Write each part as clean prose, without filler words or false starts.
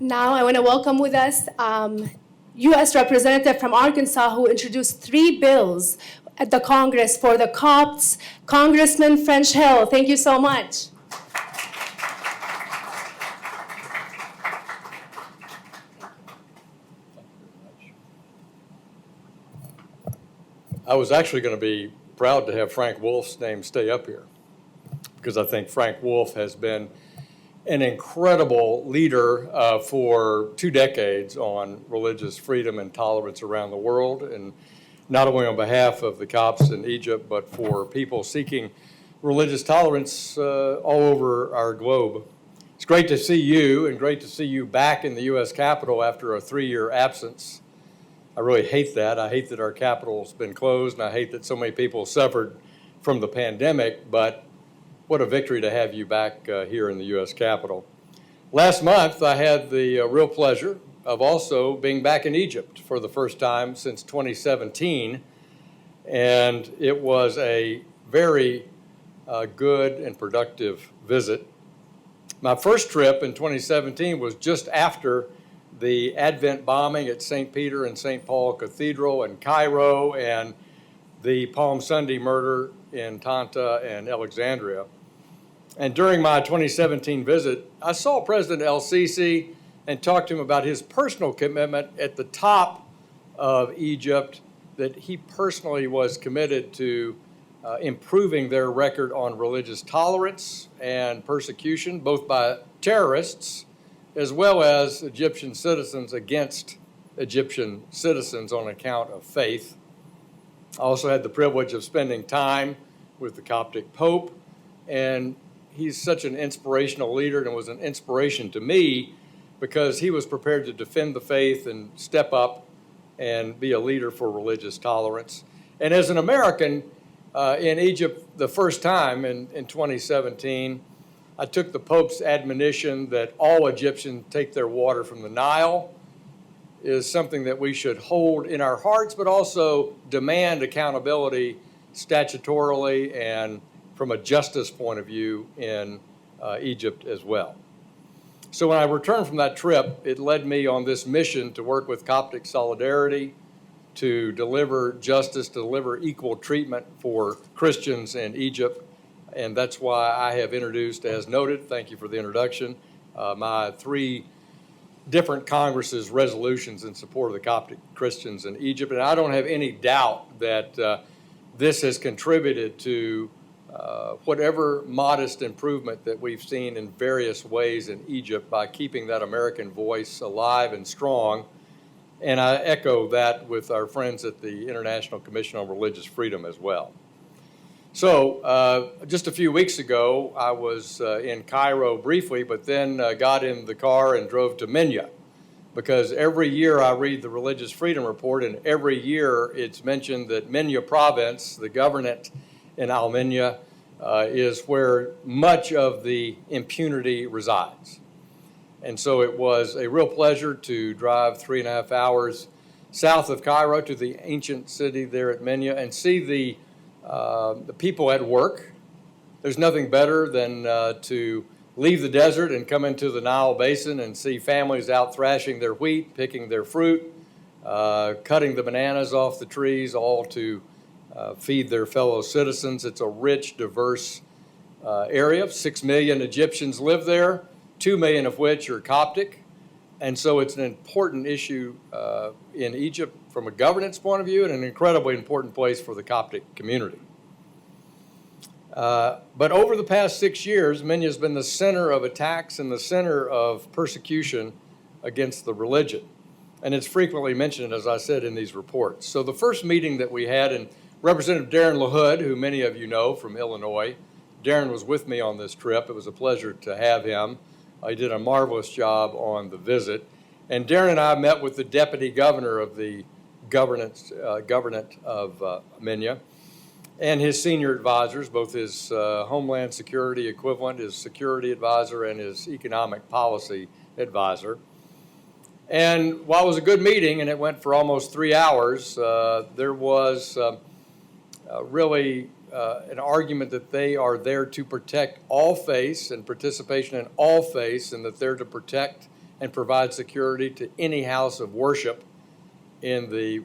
Now I want to welcome with us U.S. Representative from Arkansas who introduced 3 bills at the Congress for the Copts, Congressman French Hill. Thank you so much. I was actually going to be proud to have Frank Wolf's name stay up here because I think Frank Wolf has been an incredible leader for 2 decades on religious freedom and tolerance around the world, and not only on behalf of the Copts in Egypt, but for people seeking religious tolerance all over our globe. It's great to see you, and great to see you back in the U.S. Capitol after a 3-year absence. I really hate that. I hate that our Capitol's been closed, and I hate that so many people suffered from the pandemic, but what a victory to have you back here in the U.S. Capitol. Last month, I had the real pleasure of also being back in Egypt for the first time since 2017, and it was a very good and productive visit. My first trip in 2017 was just after the Advent bombing at St. Peter and St. Paul Cathedral in Cairo and the Palm Sunday murder in Tanta and Alexandria. And during my 2017 visit, I saw President el-Sisi and talked to him about his personal commitment at the top of Egypt, that he personally was committed to improving their record on religious tolerance and persecution, both by terrorists as well as Egyptian citizens against Egyptian citizens on account of faith. I also had the privilege of spending time with the Coptic Pope, and he's such an inspirational leader and was an inspiration to me because he was prepared to defend the faith and step up and be a leader for religious tolerance. And as an American in Egypt the first time in 2017, I took the Pope's admonition that all Egyptians take their water from the Nile is something that we should hold in our hearts, but also demand accountability statutorily and from a justice point of view in Egypt as well. So when I returned from that trip, it led me on this mission to work with Coptic Solidarity to deliver justice, to deliver equal treatment for Christians in Egypt. And that's why I have introduced, as noted, thank you for the introduction, my 3 different Congress's resolutions in support of the Coptic Christians in Egypt. And I don't have any doubt that this has contributed to whatever modest improvement that we've seen in various ways in Egypt by keeping that American voice alive and strong. And I echo that with our friends at the International Commission on Religious Freedom as well. So just a few weeks ago, I was in Cairo briefly, but then got in the car and drove to Minya, because every year I read the Religious Freedom Report, and every year it's mentioned that Minya province, the governorate in Al-Minya, is where much of the impunity resides. And so it was a real pleasure to drive 3.5 hours south of Cairo to the ancient city there at Minya and see the people at work. There's nothing better than to leave the desert and come into the Nile Basin and see families out thrashing their wheat, picking their fruit, cutting the bananas off the trees, all to feed their fellow citizens. It's a rich, diverse area. 6 million Egyptians live there, 2 million of which are Coptic. And so it's an important issue in Egypt from a governance point of view, and an incredibly important place for the Coptic community. But over the past 6 years, Minya has been the center of attacks and the center of persecution against the religion. And it's frequently mentioned, as I said, in these reports. So the first meeting that we had, and Representative Darren LaHood, who many of you know from Illinois, Darren was with me on this trip. It was a pleasure to have him. He did a marvelous job on the visit. And Darren and I met with the deputy governor of the governance of Minya and his senior advisors, both his Homeland Security equivalent, his security advisor, and his economic policy advisor. And while it was a good meeting, and it went for almost 3 hours, there was really an argument that they are there to protect all faiths and participation in all faiths, and that they're to protect and provide security to any house of worship in the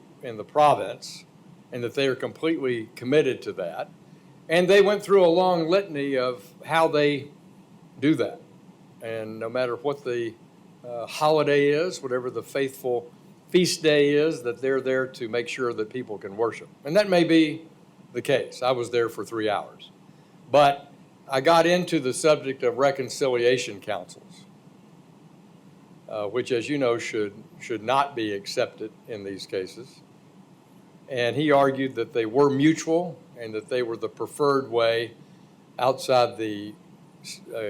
province, and that they are completely committed to that. And they went through a long litany of how they do that. And no matter what the holiday is, whatever the faithful feast day is, that they're there to make sure that people can worship. And that may be the case. I was there for 3 hours. But I got into the subject of reconciliation councils, which, as you know, should not be accepted in these cases. And he argued that they were mutual and that they were the preferred way outside the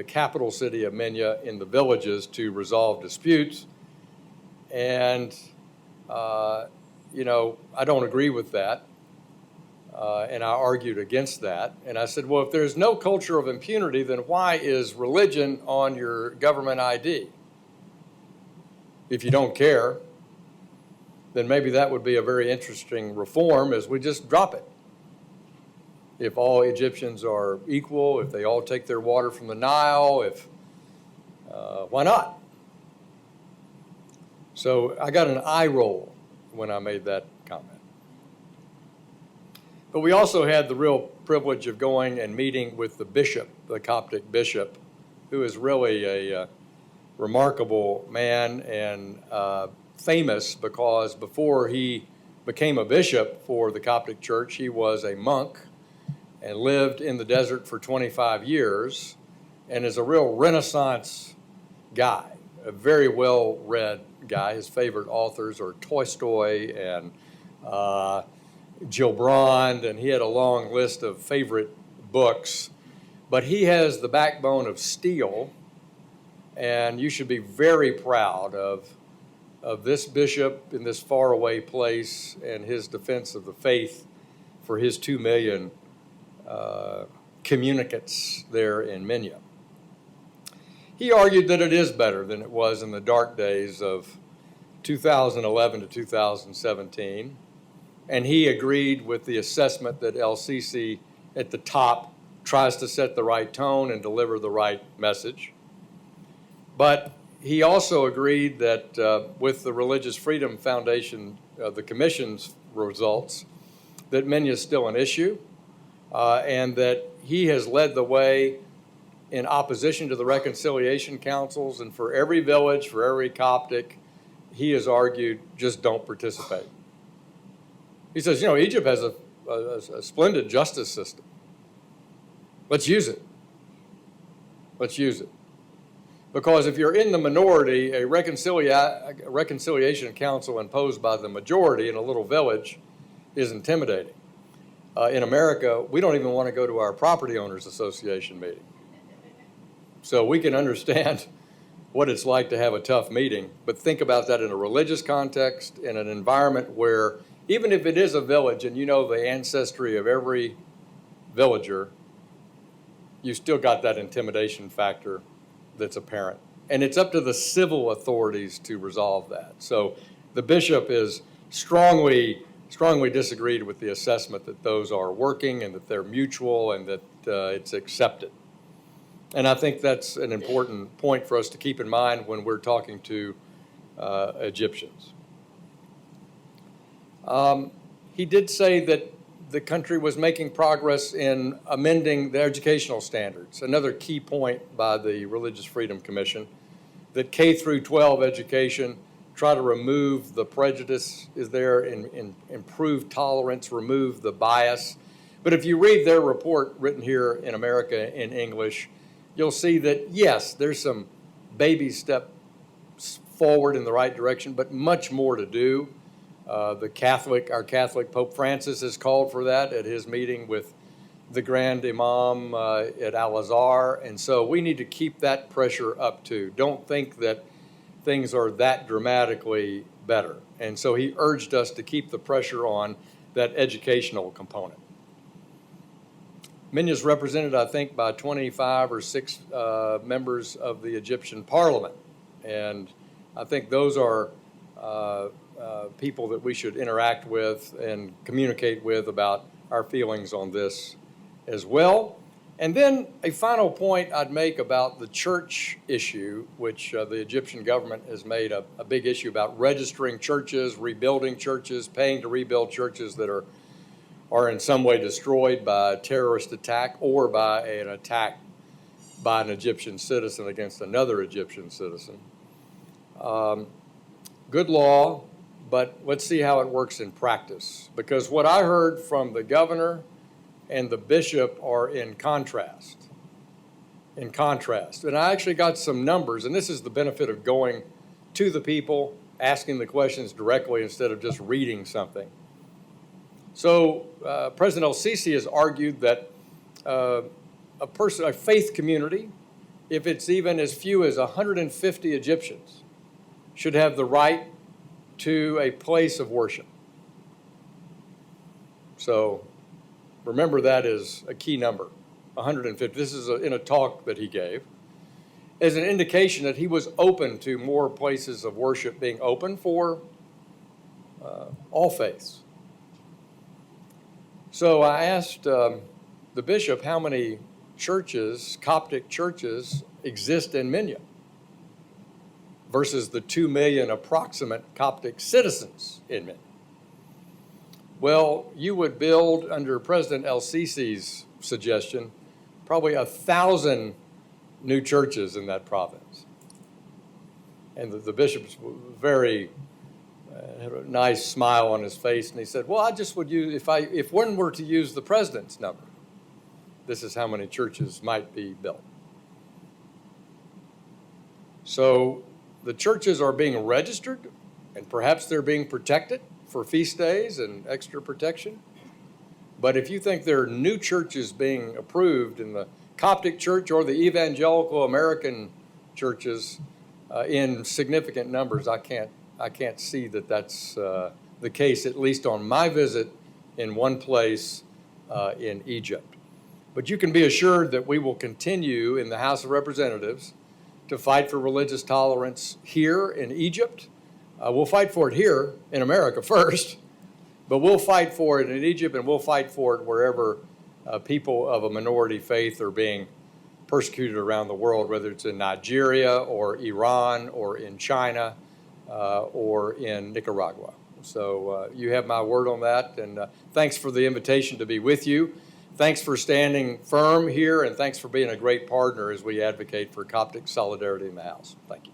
capital city of Minya in the villages to resolve disputes. And, I don't agree with that. And I argued against that. And I said, well, if there's no culture of impunity, then why is religion on your government ID? If you don't care, then maybe that would be a very interesting reform, as we just drop it. If all Egyptians are equal, if they all take their water from the Nile, why not? So I got an eye roll when I made that comment. But we also had the real privilege of going and meeting with the bishop, the Coptic bishop, who is really a remarkable man and famous because before he became a bishop for the Coptic Church, he was a monk and lived in the desert for 25 years and is a real Renaissance guy, a very well-read guy. His favorite authors are Tolstoy and Gilbrand, and he had a long list of favorite books. But he has the backbone of steel, and you should be very proud of this bishop in this faraway place and his defense of the faith for his 2 million communicants there in Minya. He argued that it is better than it was in the dark days of 2011 to 2017, and he agreed with the assessment that El-Sisi at the top tries to set the right tone and deliver the right message. But he also agreed that with the Religious Freedom Foundation, the Commission's results, that Minya is still an issue, and that he has led the way in opposition to the reconciliation councils, and for every village, for every Coptic, he has argued, just don't participate. He says, Egypt has a splendid justice system. Let's use it. Let's use it. Because if you're in the minority, a reconciliation council imposed by the majority in a little village is intimidating. In America, we don't even want to go to our property owners association meeting. So we can understand what it's like to have a tough meeting, but think about that in a religious context, in an environment where even if it is a village and you know the ancestry of every villager, you still got that intimidation factor that's apparent. And it's up to the civil authorities to resolve that. So the bishop is strongly disagreed with the assessment that those are working and that they're mutual and that it's accepted. And I think that's an important point for us to keep in mind when we're talking to Egyptians. He did say that the country was making progress in amending the educational standards. Another key point by the Religious Freedom Commission, that K through 12 education, try to remove the prejudice is there, improve tolerance, remove the bias. But if you read their report written here in America in English, you'll see that, yes, there's some baby steps forward in the right direction, but much more to do. Our Catholic Pope Francis has called for that at his meeting with the Grand Imam at Al-Azhar, and so we need to keep that pressure up too. Don't think that things are that dramatically better. And so he urged us to keep the pressure on that educational component. Minya is represented, I think, by 25 or 6 members of the Egyptian parliament, and I think those are people that we should interact with and communicate with about our feelings on this as well. And then a final point I'd make about the church issue, which the Egyptian government has made a big issue about registering churches, rebuilding churches, paying to rebuild churches that are in some way destroyed by a terrorist attack or by an attack by an Egyptian citizen against another Egyptian citizen. Good law, but let's see how it works in practice. Because what I heard from the governor and the bishop are in contrast. In contrast. And I actually got some numbers, and this is the benefit of going to the people, asking the questions directly instead of just reading something. So President El-Sisi has argued that a faith community, if it's even as few as 150 Egyptians, should have the right to a place of worship. So remember, that is a key number, 150. This is in a talk that he gave, as an indication that he was open to more places of worship being open for all faiths. So I asked the bishop how many churches, Coptic churches, exist in Minya versus the 2 million approximate Coptic citizens in Minya. Well, you would build, under President El-Sisi's suggestion, probably 1,000 new churches in that province. And the bishop's very had a nice smile on his face, and he said, well, I just would use, if one were to use the president's number, this is how many churches might be built. So the churches are being registered, and perhaps they're being protected for feast days and extra protection. But if you think there are new churches being approved in the Coptic church or the evangelical American churches in significant numbers, I can't see that that's the case, at least on my visit in one place in Egypt. But you can be assured that we will continue in the House of Representatives to fight for religious tolerance here in Egypt. We'll fight for it here in America first, but we'll fight for it in Egypt, and we'll fight for it wherever people of a minority faith are being persecuted around the world, whether it's in Nigeria or Iran or in China or in Nicaragua. So you have my word on that, and thanks for the invitation to be with you. Thanks for standing firm here, and thanks for being a great partner as we advocate for Coptic solidarity in the House. Thank you.